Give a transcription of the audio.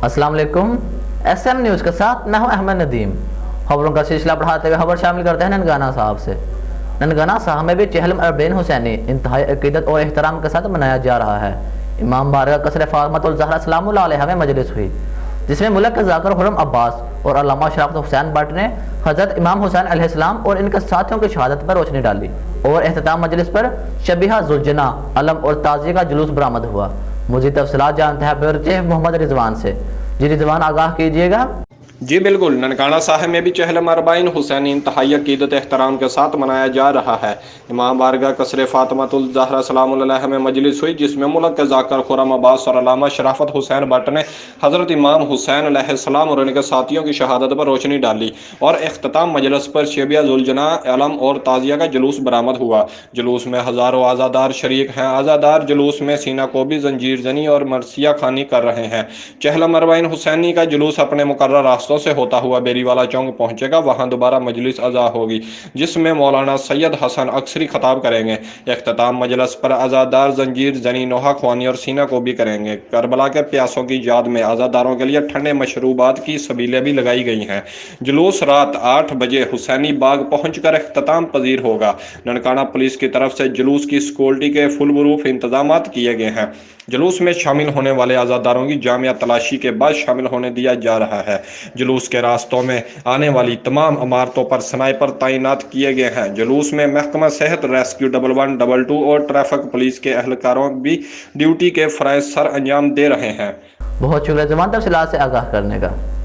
السلام علیکم، S M news کے ساتھ میں ہوں احمد ندیم۔ خبروں کا سلسلہ بڑھاتے ہوئے خبر شامل کرتے ہیں ننگانہ صاحب سے۔ ننگانہ صاحب میں بھی چہلم اربعین حسینی انتہائی عقیدت اور احترام کے ساتھ منایا جا رہا ہے۔ امام بارگاہ قصر فاطمۃ الزہرا سلام اللہ علیہا میں مجلس ہوئی، جس میں ملک کے ذاکر خرم عباس اور علامہ شرافت حسین بٹ نے حضرت امام حسین علیہ السلام اور ان کے ساتھیوں کی شہادت پر روشنی ڈالی، اور اختتام مجلس پر شبیہہ ذوالجناح علم اور تعزیہ کا جلوس برآمد ہوا۔ مزید تفصیلات جانتے ہیں بیورو چیف محمد رضوان سے۔ جی رضوان، آگاہ کیجیے گا۔ جی بالکل، ننکانہ صاحب میں بھی چہلم اربعین حسینی انتہائی عقیدت احترام کے ساتھ منایا جا رہا ہے۔ امام بارگاہ قصر فاطمۃ الزہرا سلام اللہ علیہا میں مجلس ہوئی، جس میں ملک کے ذاکر خرم عباس اور علامہ شرافت حسین بٹ نے حضرت امام حسین علیہ السلام اور ان کے ساتھیوں کی شہادت پر روشنی ڈالی، اور اختتام مجلس پر شبیہہ ذوالجناح علم اور تعزیہ کا جلوس برآمد ہوا۔ جلوس میں ہزاروں عزادار شریک ہیں۔ عزادار جلوس میں سینہ کوبی، زنجیر زنی اور مرثیہ خوانی کر رہے ہیں۔ چہلم اربعین حسینی کا جلوس اپنے مقررہ راستوں سے ہوتا ہوا بیری والا چوک پہنچے گا، وہاں دوبارہ مجلس عزا ہوگی، جس میں مولانا سید حسن عسکری خطاب کریں گے۔ اختتام مجلس پر عزادار زنجیر زنی، نوحہ خوانی اور سینہ کوبی کریں گے۔ کربلا کے پیاسوں کی یاد میں عزاداروں کے لیے ٹھنڈے مشروبات کی سبیلیں بھی لگائی گئی ہیں۔ جلوس رات 8 بجے حسینی باغ پہنچ کر اختتام پذیر ہوگا۔ ننکانہ پولیس کی طرف سے جلوس کی سیکورٹی کے فل پروف انتظامات کیے گئے ہیں۔ جلوس میں شامل ہونے والے عزاداروں کی جامعہ تلاشی کے بعد شامل ہونے دیا جا رہا ہے۔ جلوس کے راستوں میں آنے والی تمام عمارتوں پر سنائپر تعینات کیے گئے ہیں۔ جلوس میں محکمہ صحت، ریسکیو 112 اور ٹریفک پولیس کے اہلکاروں بھی ڈیوٹی کے فرائض سر انجام دے رہے ہیں۔ بہت شکریہ زمان تفصیلات سے آگاہ کرنے کا۔